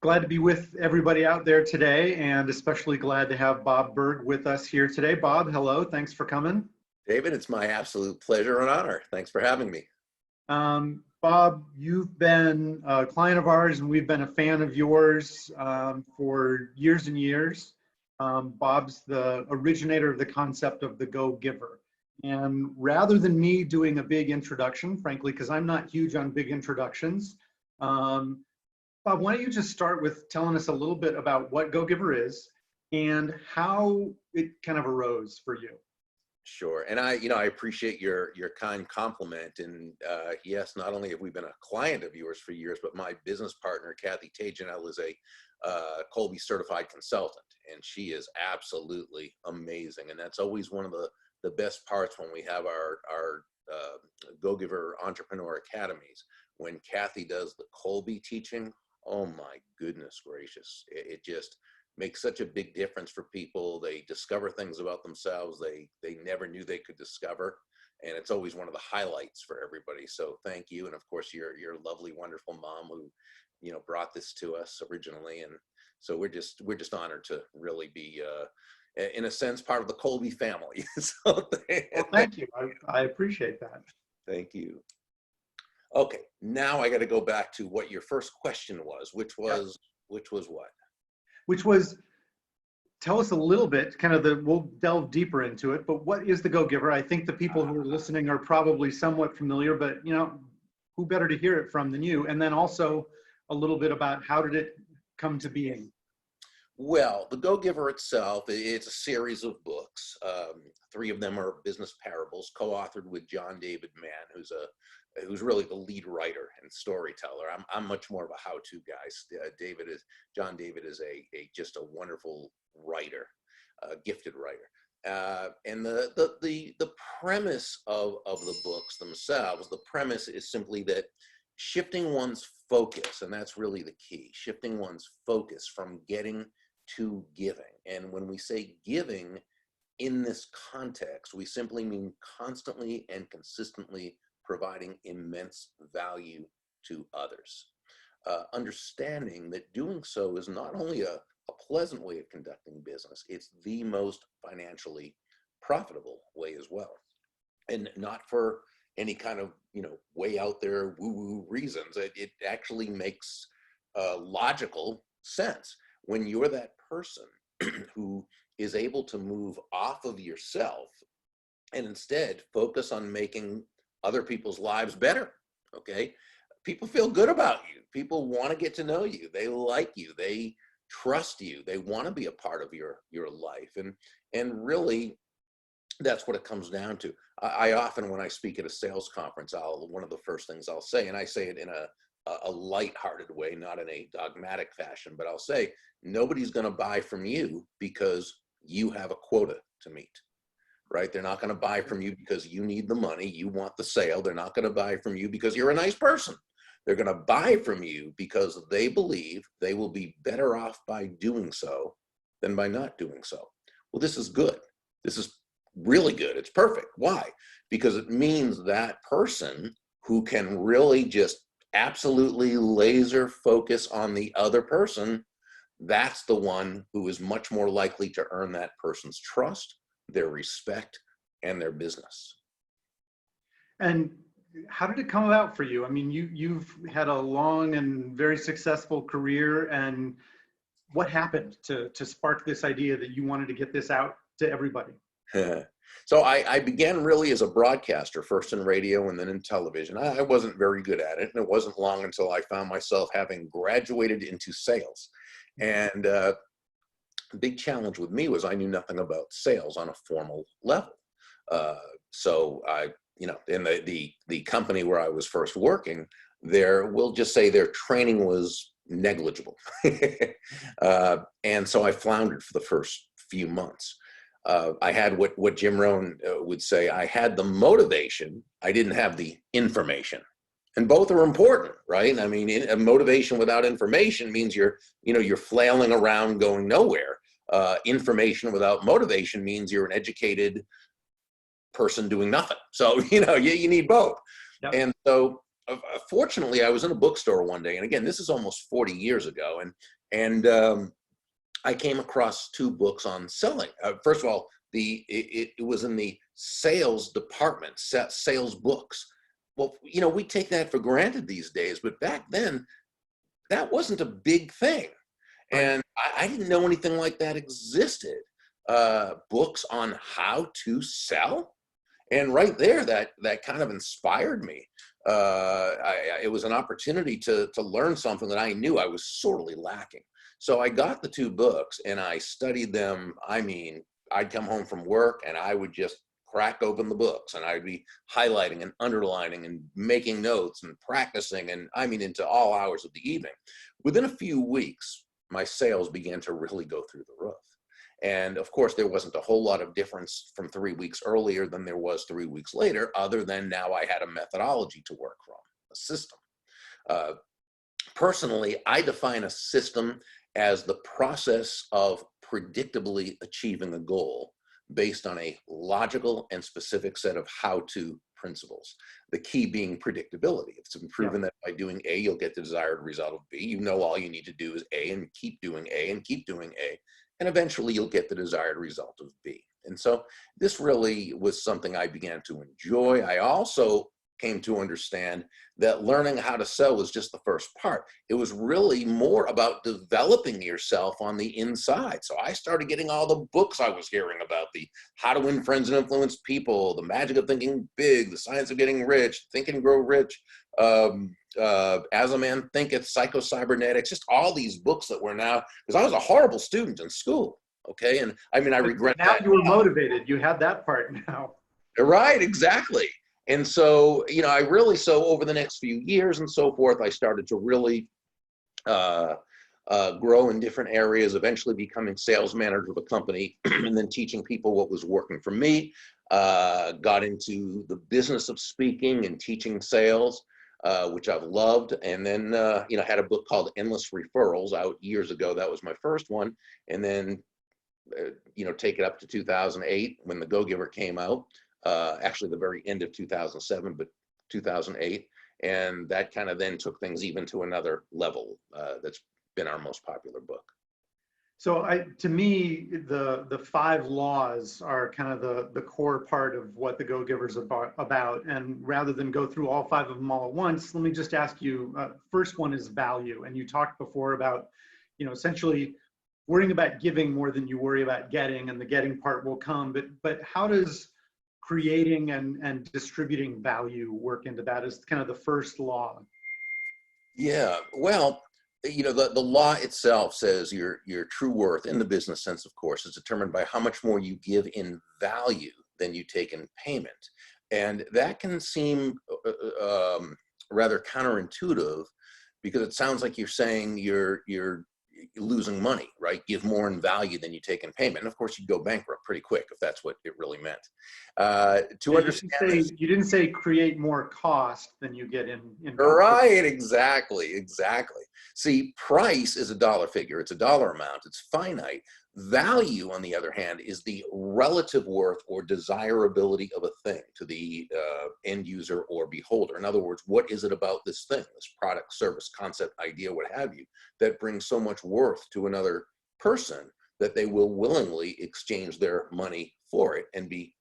Glad to be with everybody out there today, and especially glad to have Bob Burg with us here today. Bob, hello. Thanks for coming. David, it's my absolute pleasure and honor. Thanks for having me. Bob, you've been a client of ours, and we've been a fan of yours for years and years. Bob's the originator of the concept of the GoGiver. And rather than me doing a big introduction, frankly, because I'm not huge on big introductions, Bob, why don't you just start with telling us a little bit about what GoGiver is and how it kind of arose for you? Sure. And I appreciate your kind compliment. And yes, not only have we been a client of yours for years, but my business partner, Kathy Tajanel, is a Kolbe certified consultant, and she is absolutely amazing. And that's always one of the best parts when we have our GoGiver Entrepreneur Academies. When Kathy does the Kolbe teaching, oh my goodness gracious, it just makes such a big difference for people. They discover things about themselves they never knew they could discover, and it's always one of the highlights for everybody. So thank you, and of course your lovely, wonderful mom who brought this to us originally, and so we're just honored to really be in a sense part of the Kolbe family. So well, thank you. I appreciate that. Thank you. Okay, now I got to go back to what your first question was, which was what? Which was, tell us a little bit, we'll delve deeper into it, but what is the GoGiver? I think the people who are listening are probably somewhat familiar, but who better to hear it from than you? And then also a little bit about how did it come to being? Well, the GoGiver itself, it's a series of books. 3 of them are business parables, co-authored with John David Mann, who's really the lead writer and storyteller. I'm much more of a how-to guy. John David is just a wonderful writer, gifted writer. And the premise of the books themselves, the premise is simply that shifting one's focus, and that's really the key, shifting one's focus from getting to giving. And when we say giving in this context, we simply mean constantly and consistently providing immense value to others. Understanding that doing so is not only a pleasant way of conducting business, it's the most financially profitable way as well. And not for any kind of, way out there woo-woo reasons. It actually makes logical sense. When you're that person who is able to move off of yourself and instead focus on making other people's lives better, okay? People feel good about you. People want to get to know you. They like you. They trust you. They want to be a part of your life. And really, that's what it comes down to. I often, when I speak at a sales conference, one of the first things I'll say, and I say it in a lighthearted way, not in a dogmatic fashion, but I'll say, nobody's going to buy from you because you have a quota to meet, right? They're not going to buy from you because you need the money, you want the sale. They're not going to buy from you because you're a nice person. They're going to buy from you because they believe they will be better off by doing so than by not doing so. Well, this is good. This is really good. It's perfect. Why? Because it means that person who can really just absolutely laser focus on the other person, that's the one who is much more likely to earn that person's trust, their respect, and their business. And how did it come about for you? I mean, you've had a long and very successful career, and what happened to spark this idea that you wanted to get this out to everybody? So I began really as a broadcaster, first in radio and then in television. I wasn't very good at it, and it wasn't long until I found myself having graduated into sales. And the big challenge with me was I knew nothing about sales on a formal level. So I, in the company where I was first working, we'll just say their training was negligible. And so I floundered for the first few months. I had what Jim Rohn would say, I had the motivation, I didn't have the information. And both are important, right? I mean, a motivation without information means you're flailing around going nowhere. Information without motivation means you're an educated person doing nothing. So, you need both. Yep. And so fortunately, I was in a bookstore one day, and again, this is almost 40 years ago, and I came across two books on selling. First of all, it was in the sales department, sales books. Well, you know, we take that for granted these days, but back then, that wasn't a big thing. And I didn't know anything like that existed. Books on how to sell. And right there, that kind of inspired me. It was an opportunity to learn something that I knew I was sorely lacking. So I got the two books and I studied them. I mean, I'd come home from work and I would just crack open the books and I'd be highlighting and underlining and making notes and practicing, and I mean into all hours of the evening. Within a few weeks, my sales began to really go through the roof. And of course, there wasn't a whole lot of difference from 3 weeks earlier than there was 3 weeks later, other than now I had a methodology to work from, a system. Personally, I define a system as the process of predictably achieving a goal based on a logical and specific set of how-to principles. The key being predictability. It's been proven that by doing A, you'll get the desired result of B. You know all you need to do is A and keep doing A and keep doing A, and eventually you'll get the desired result of B. And so this really was something I began to enjoy. I also came to understand that learning how to sell was just the first part. It was really more about developing yourself on the inside. So I started getting all the books I was hearing about, the How to Win Friends and Influence People, The Magic of Thinking Big, The Science of Getting Rich, Think and Grow Rich, As a Man Thinketh, Psycho-Cybernetics, just all these books that were now, because I was a horrible student in school, okay? And I mean, I regret now that. You were motivated. You had that part now. Right, exactly. And so, you know, so over the next few years and so forth, I started to really grow in different areas, eventually becoming sales manager of a company and then teaching people what was working for me. Got into the business of speaking and teaching sales, which I've loved. And then, you know, had a book called Endless Referrals out years ago. That was my first one. And then, you know, take it up to 2008 when the GoGiver came out. Actually the very end of 2007, but 2008. And that kind of then took things even to another level. That's been our most popular book. So to me, the 5 laws are kind of the core part of what the GoGiver is about. And rather than go through all 5 of them all at once, let me just ask you, first one is value. And you talked before about, you know, essentially worrying about giving more than you worry about getting, and the getting part will come. But how does creating and distributing value work into that as kind of the first law? Yeah, well, you know, the law itself says your true worth in the business sense, of course, is determined by how much more you give in value than you take in payment. And that can seem rather counterintuitive, because it sounds like you're saying you're losing money, right? Give more in value than you take in payment. And of course, you'd go bankrupt pretty quick if that's what it really meant. To understand this, you didn't say create more cost than you get in right, exactly. See, price is a dollar figure. It's a dollar amount. It's finite. Value, on the other hand, is the relative worth or desirability of a thing to the end user or beholder. In other words, what is it about this thing, this product, service, concept, idea, what have you, that brings so much worth to another person that they will willingly exchange their money for it and be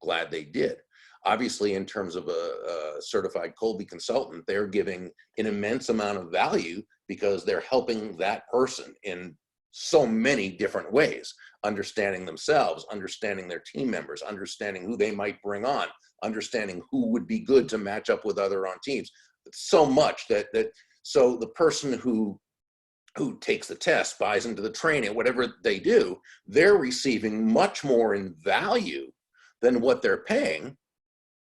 glad they did. Obviously, in terms of a certified Kolbe consultant, they're giving an immense amount of value because they're helping that person in so many different ways, understanding themselves, understanding their team members, understanding who they might bring on, understanding who would be good to match up with other on teams. So much so the person who takes the test, buys into the training, whatever they do, they're receiving much more in value than what they're paying.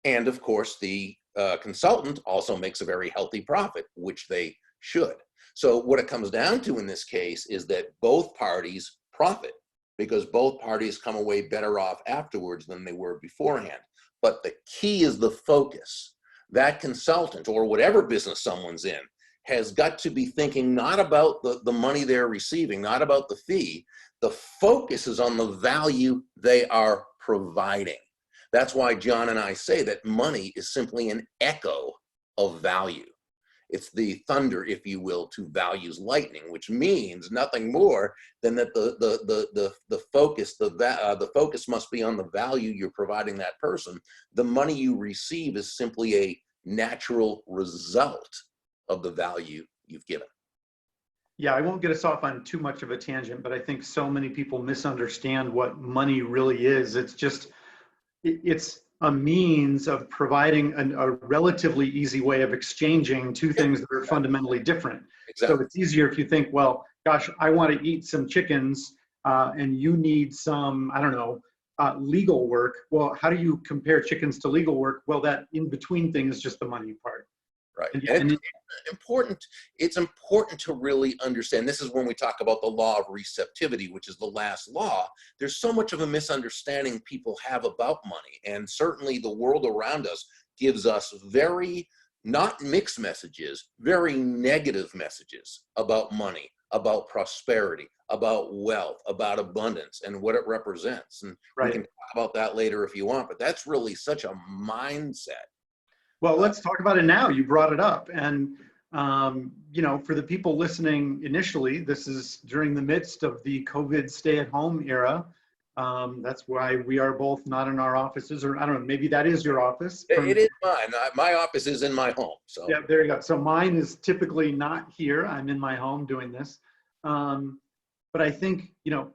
And of course, the consultant also makes a very healthy profit, which they should. So what it comes down to in this case is that both parties profit, because both parties come away better off afterwards than they were beforehand. But the key is the focus. That consultant, or whatever business someone's in, has got to be thinking not about the money they're receiving, not about the fee. The focus is on the value they are providing. That's why John and I say that money is simply an echo of value. It's the thunder, if you will, to values lightning, which means nothing more than that the focus must be on the value you're providing that person. The money you receive is simply a natural result of the value you've given. Yeah, I won't get us off on too much of a tangent, but I think so many people misunderstand what money really is. It's a means of providing a relatively easy way of exchanging two things that are fundamentally different. Exactly. So it's easier if you think, well, gosh, I want to eat some chickens and you need some, I don't know, legal work. Well, how do you compare chickens to legal work? Well, that in between thing is just the money part. Right. And It's important to really understand. This is when we talk about the law of receptivity, which is the last law. There's so much of a misunderstanding people have about money. And certainly the world around us gives us very, not mixed messages, very negative messages about money, about prosperity, about wealth, about abundance, and what it represents. And we can talk about that later if you want, but that's really such a mindset. Well, let's talk about it now. You brought it up. And, you know, for the people listening initially, this is during the midst of the COVID stay-at-home era. That's why we are both not in our offices, or I don't know, maybe that is your office. It is mine. My office is in my home. So yeah, there you go. So mine is typically not here. I'm in my home doing this. But I think, you know,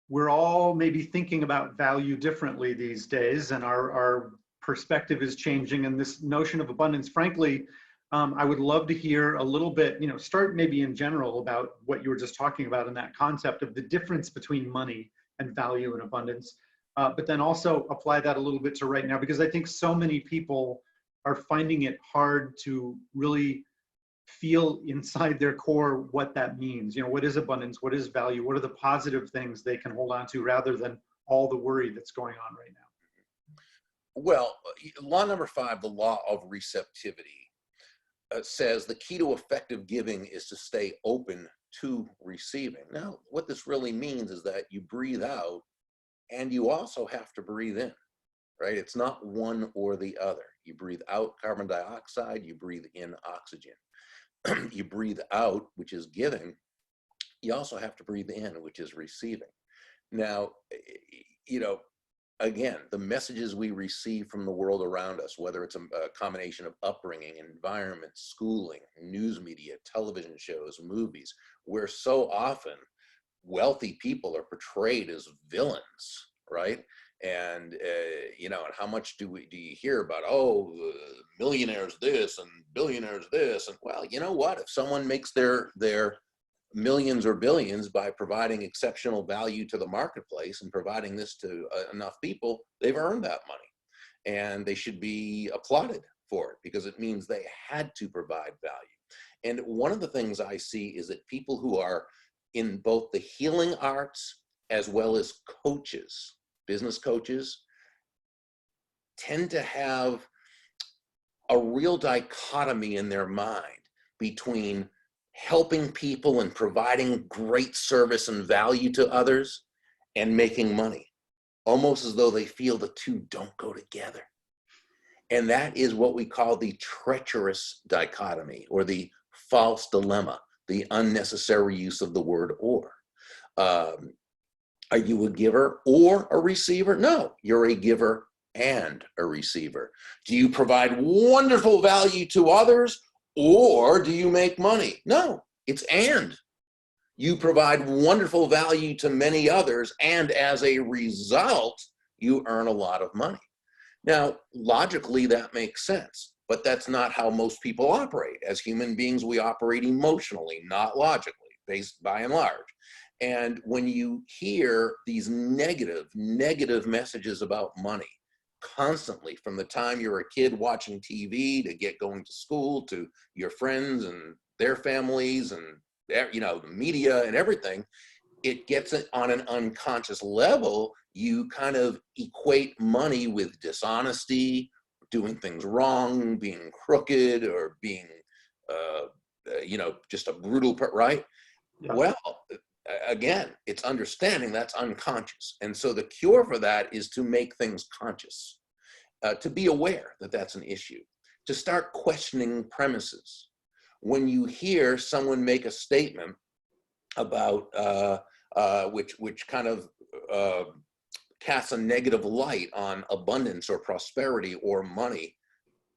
we're all maybe thinking about value differently these days, and our perspective is changing, and this notion of abundance, frankly, I would love to hear a little bit, you know, start maybe in general about what you were just talking about in that concept of the difference between money and value and abundance, but then also apply that a little bit to right now, because I think so many people are finding it hard to really feel inside their core what that means. You know, what is abundance? What is value? What are the positive things they can hold on to rather than all the worry that's going on right now? well, law number 5, the law of receptivity, says the key to effective giving is to stay open to receiving. Now, what this really means is that you breathe out and you also have to breathe in, right? It's not one or the other. You breathe out carbon dioxide, you breathe in oxygen. You breathe out, which is giving. You also have to breathe in, which is receiving. Now, you know, again, the messages we receive from the world around us, whether it's a combination of upbringing, environment, schooling, news media, television shows, movies, where so often wealthy people are portrayed as villains, right? And you know, and how much do you hear about, oh, millionaires this and billionaires this? And well, you know what? If someone makes their millions or billions by providing exceptional value to the marketplace and providing this to enough people, they've earned that money, and they should be applauded for it because it means they had to provide value. And one of the things I see is that people who are in both the healing arts as well as coaches, business coaches, tend to have a real dichotomy in their mind between helping people and providing great service and value to others and making money, almost as though they feel the two don't go together. And that is what we call the treacherous dichotomy, or the false dilemma, the unnecessary use of the word or. Are you a giver or a receiver? No, you're a giver and a receiver. Do you provide wonderful value to others, or do you make money? No, it's and. You provide wonderful value to many others, and as a result, you earn a lot of money. Now, logically, that makes sense, but that's not how most people operate. As human beings, we operate emotionally, not logically, based by and large. And when you hear these negative messages about money constantly, from the time you're a kid watching TV to going to school, to your friends and their families and, you know, the media and everything, it gets it on an unconscious level. You kind of equate money with dishonesty, doing things wrong, being crooked, or being, you know, just a brutal, right? Yeah. Well, again, it's understanding that's unconscious. And so the cure for that is to make things conscious, to be aware that that's an issue. to start questioning premises. When you hear someone make a statement about which kind of casts a negative light on abundance or prosperity or money,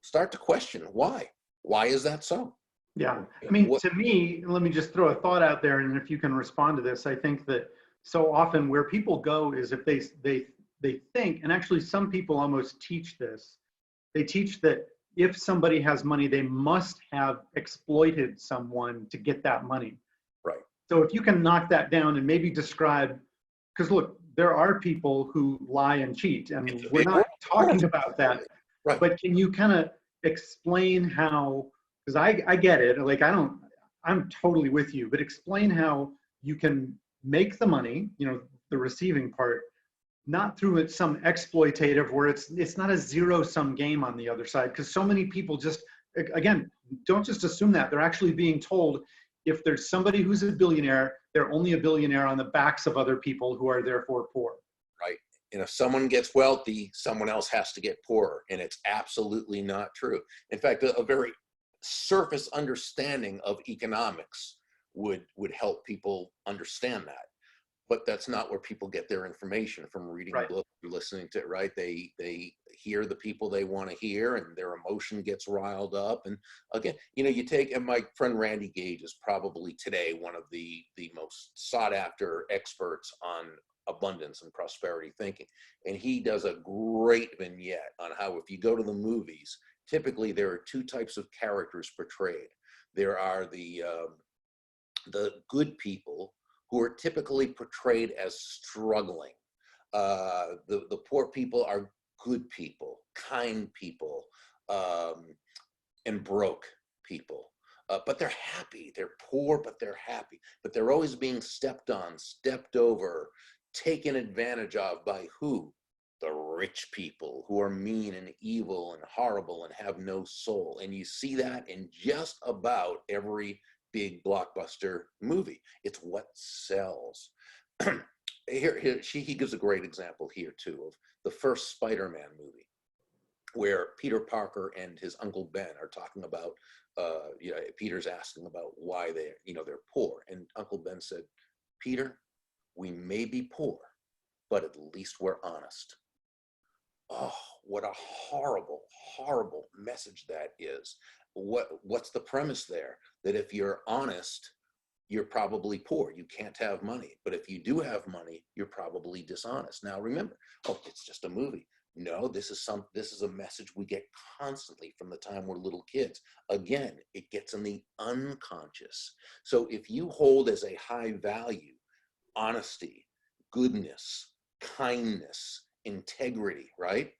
start to question why. Why is that so? Yeah, I mean, to me, let me just throw a thought out there, and if you can respond to this, I think that so often where people go is if they think, and actually some people almost teach this, they teach that if somebody has money, they must have exploited someone to get that money. Right. So if you can knock that down and maybe describe, because look, there are people who lie and cheat, and we're not talking about that. Right. But can you kind of explain how, because I get it, like I'm totally with you, but explain how you can make the money, you know, the receiving part, not through it some exploitative where it's not a zero-sum game on the other side, because so many people just, again, don't just assume that. They're actually being told if there's somebody who's a billionaire, they're only a billionaire on the backs of other people who are therefore poor. Right. And if someone gets wealthy, someone else has to get poorer. And it's absolutely not true. In fact, a very surface understanding of economics would help people understand that. But that's not where people get their information from, reading Right. books or listening to it, right? They hear the people they want to hear, and their emotion gets riled up. And again, you know, you take, and my friend Randy Gage is probably today one of the most sought after experts on abundance and prosperity thinking. And he does a great vignette on how if you go to the movies, typically there are two types of characters portrayed. There are the good people who are typically portrayed as struggling. The poor people are good people, kind people, and broke people. But they're happy. They're poor, but they're happy. But they're always being stepped on, stepped over, taken advantage of by who? The rich people, who are mean and evil and horrible and have no soul. And you see that in just about every big blockbuster movie. It's what sells. He gives a great example here too of the first Spider-Man movie, where Peter Parker and his Uncle Ben are talking about, Peter's asking about why they're poor. And Uncle Ben said, Peter, we may be poor, but at least we're honest. Oh, what a horrible, horrible message that is. What's the premise there? That if you're honest, you're probably poor. You can't have money. But if you do have money, you're probably dishonest. Now remember, it's just a movie. No, this is a message we get constantly from the time we're little kids. Again, it gets in the unconscious. So if you hold as a high value honesty, goodness, kindness, integrity, right?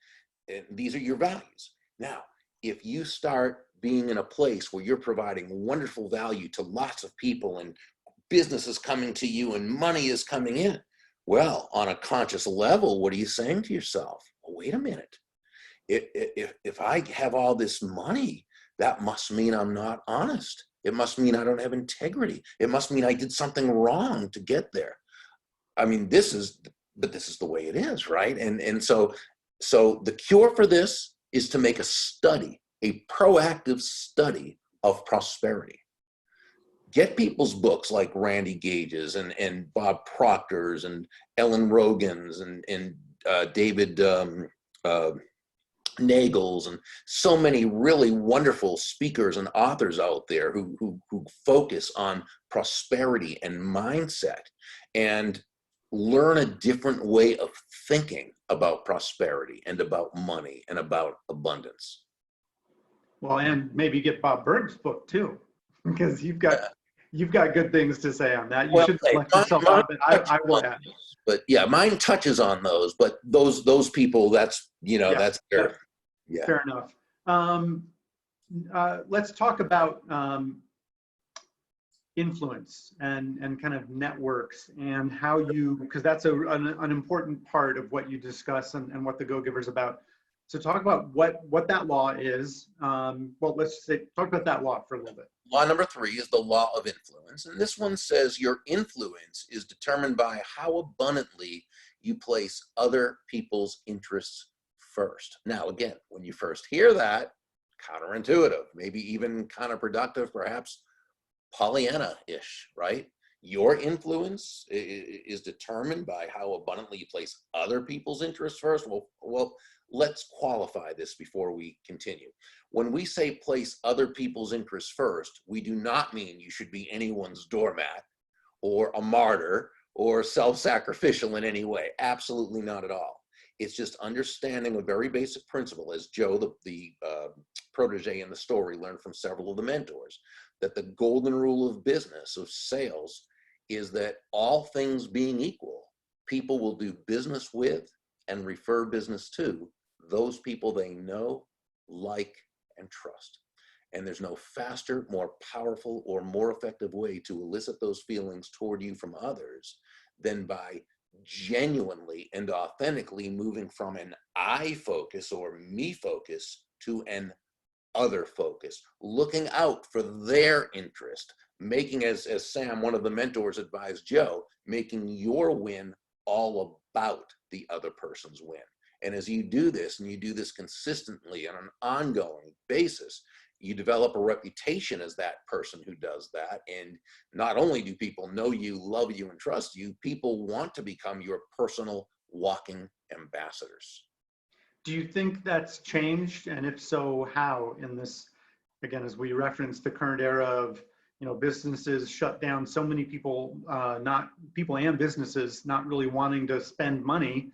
And these are your values. Now, if you start being in a place where you're providing wonderful value to lots of people and business is coming to you and money is coming in, well, on a conscious level, what are you saying to yourself? Well, wait a minute. If I have all this money, that must mean I'm not honest. It must mean I don't have integrity. It must mean I did something wrong to get there. I mean, this is the way it is, right? And so the cure for this is to make a study, a proactive study of prosperity. Get people's books like Randy Gage's and Bob Proctor's and Ellen Rogan's and David Nagel's, and so many really wonderful speakers and authors out there who focus on prosperity and mindset, and learn a different way of thinking about prosperity and about money and about abundance. Well, and maybe get Bob Burg's book too, because you've got good things to say on that. You should let yourself out, but I will add. But yeah, mine touches on those, but those people, that's, that's their, yeah. Fair enough. Let's talk about influence and kind of networks and how you, because that's an important part of what you discuss and what the GoGiver is about. So talk about what that law is. Well, let's talk about that law for a little bit. Law number 3 is the law of influence. And this one says your influence is determined by how abundantly you place other people's interests first. Now, again, when you first hear that, counterintuitive, maybe even counterproductive, perhaps Pollyanna-ish, right? Your influence is determined by how abundantly you place other people's interests first. Well, let's qualify this before we continue. When we say place other people's interests first, we do not mean you should be anyone's doormat or a martyr or self-sacrificial in any way. Absolutely not at all. It's just understanding a very basic principle, as Joe, the protege in the story, learned from several of the mentors, that the golden rule of business, of sales, is that all things being equal, people will do business with and refer business to those people they know, like, and trust. And there's no faster, more powerful, or more effective way to elicit those feelings toward you from others than by genuinely and authentically moving from an I focus or me focus to an other focus, looking out for their interest, making, as Sam, one of the mentors, advised Joe, making your win all about the other person's win. And as you do this, and you do this consistently on an ongoing basis, you develop a reputation as that person who does that. And not only do people know you, love you, and trust you, people want to become your personal walking ambassadors. Do you think that's changed? And if so, how in this, again, as we reference the current era of, businesses shut down, so many people, people and businesses not really wanting to spend money.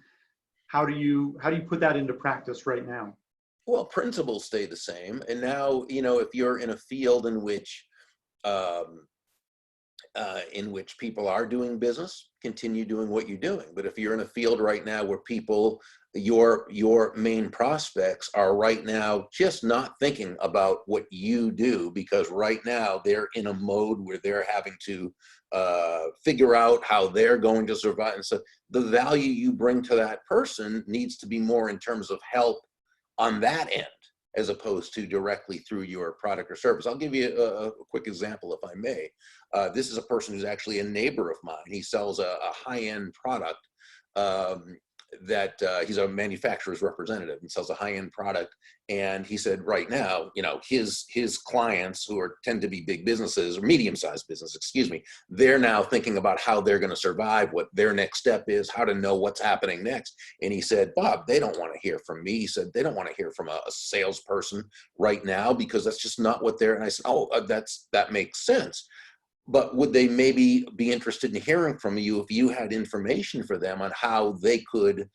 How do you put that into practice right now? Well, principles stay the same. And now, if you're in a field in which people are doing business, continue doing what you're doing. But if you're in a field right now where people, your main prospects are right now just not thinking about what you do, because right now they're in a mode where they're having to figure out how they're going to survive. And so the value you bring to that person needs to be more in terms of help on that end, as opposed to directly through your product or service. I'll give you a quick example, if I may. This is a person who's actually a neighbor of mine. He sells a high-end product that he's a manufacturer's representative and sells a high-end product. And he said right now, his clients, who tend to be big businesses or medium-sized business, they're now thinking about how they're going to survive, what their next step is, how to know what's happening next. And he said, Bob, they don't want to hear from me. He said, they don't want to hear from a salesperson right now, because that's just not what they're, and I said, that makes sense. But would they maybe be interested in hearing from you if you had information for them on how they could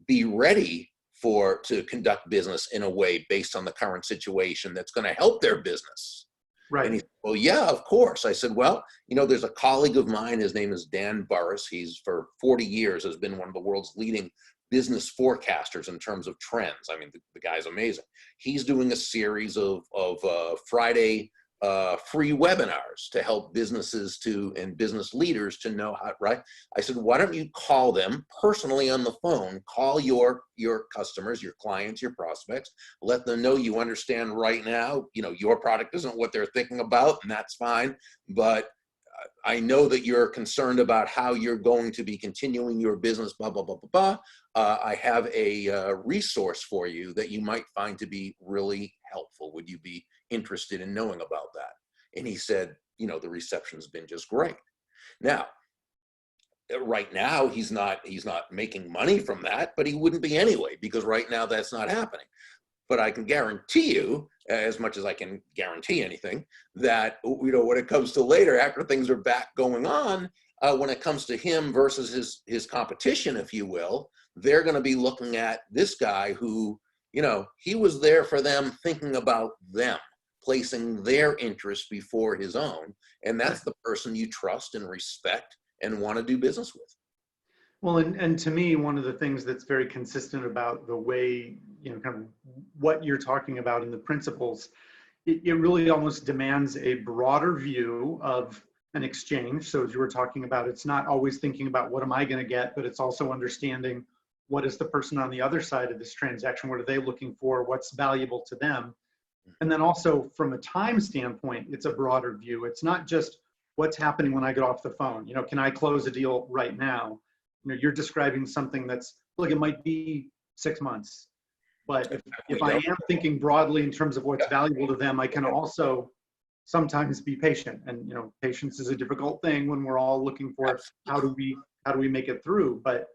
be ready to conduct business in a way based on the current situation that's going to help their business? Right. And he said, well, yeah, of course. I said, well, there's a colleague of mine, his name is Dan Burris. He's for 40 years has been one of the world's leading business forecasters in terms of trends. I mean, the guy's amazing. He's doing a series of Friday free webinars to help businesses and business leaders to know how, right? I said, why don't you call them personally on the phone, call your customers, your clients, your prospects, let them know you understand right now, your product isn't what they're thinking about, and that's fine. But I know that you're concerned about how you're going to be continuing your business, blah, blah, blah, blah, blah. I have a resource for you that you might find to be really helpful. Would you be interested in knowing about that? And he said, the reception's been just great. Now, right now, he's not making money from that, but he wouldn't be anyway, because right now that's not happening. But I can guarantee you, as much as I can guarantee anything, that, when it comes to later, after things are back going on, when it comes to him versus his competition, if you will, they're going to be looking at this guy who, he was there for them, thinking about them, placing their interests before his own. And that's the person you trust and respect and want to do business with. Well, and to me, one of the things that's very consistent about the way, kind of what you're talking about in the principles, it really almost demands a broader view of an exchange. So as you were talking about, it's not always thinking about what am I going to get, but it's also understanding what is the person on the other side of this transaction, what are they looking for, what's valuable to them. And then also from a time standpoint, it's a broader view. It's not just what's happening when I get off the phone. Can I close a deal right now? You're describing something that's, look, it might be 6 months. But if I am thinking broadly in terms of what's valuable to them, I can also sometimes be patient. And patience is a difficult thing when we're all looking for how do we make it through. But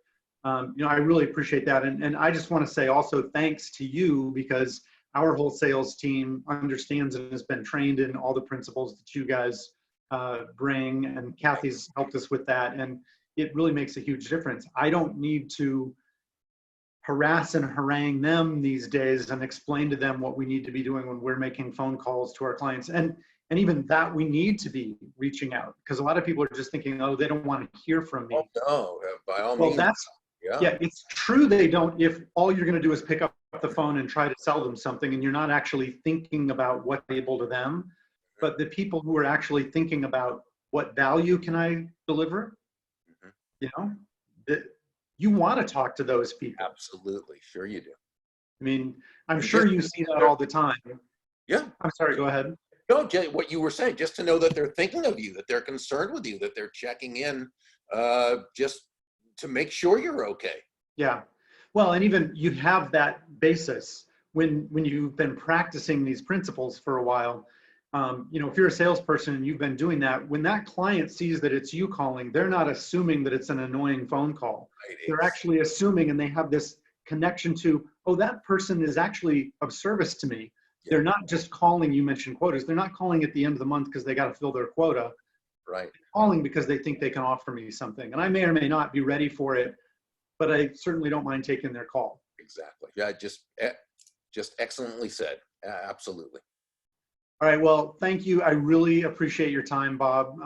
I really appreciate that. And I just want to say also thanks to you, because our whole sales team understands and has been trained in all the principles that you guys bring, and Kathy's helped us with that. And it really makes a huge difference. I don't need to harass and harangue them these days and explain to them what we need to be doing when we're making phone calls to our clients. And even that, we need to be reaching out, because a lot of people are just thinking, oh, they don't want to hear from me. Oh, no, by all Well, means. yeah, it's true they don't, if all you're going to do is pick up the phone and try to sell them something, and you're not actually thinking about what's able to them. But the people who are actually thinking about what value can I deliver, that you want to talk to those people. Absolutely. Sure you do. I mean, I'm sure you see that all the time. Yeah. I'm sorry, go ahead. No, what you were saying, just to know that they're thinking of you, that they're concerned with you, that they're checking in just to make sure you're okay. Yeah. Well, and even you have that basis when you've been practicing these principles for a while. If you're a salesperson and you've been doing that, when that client sees that it's you calling, they're not assuming that it's an annoying phone call. Right. They're actually assuming, and they have this connection to, oh, that person is actually of service to me. Yeah. They're not just calling, you mentioned quotas, they're not calling at the end of the month because they got to fill their quota. Right. They're calling because they think they can offer me something. And I may or may not be ready for it, but I certainly don't mind taking their call. Exactly. Yeah, just excellently said. Absolutely. All right. Well, thank you. I really appreciate your time, Bob.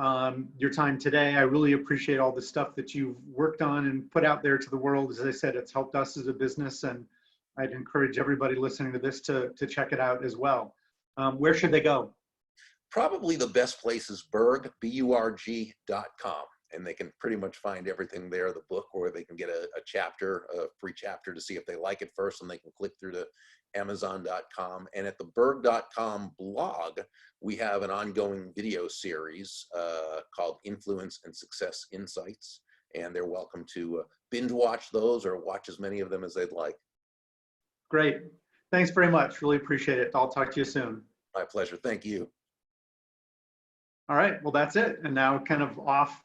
Your time today. I really appreciate all the stuff that you've worked on and put out there to the world. As I said, it's helped us as a business, and I'd encourage everybody listening to this to check it out as well. Where should they go? Probably the best place is Burg, BURG.com. And they can pretty much find everything there, the book, or they can get a free chapter to see if they like it first, and they can click through to Amazon.com. And at the Burg.com blog, we have an ongoing video series called Influence and Success Insights. And they're welcome to binge watch those or watch as many of them as they'd like. Great. Thanks very much. Really appreciate it. I'll talk to you soon. My pleasure. Thank you. All right. Well, that's it. And now kind of off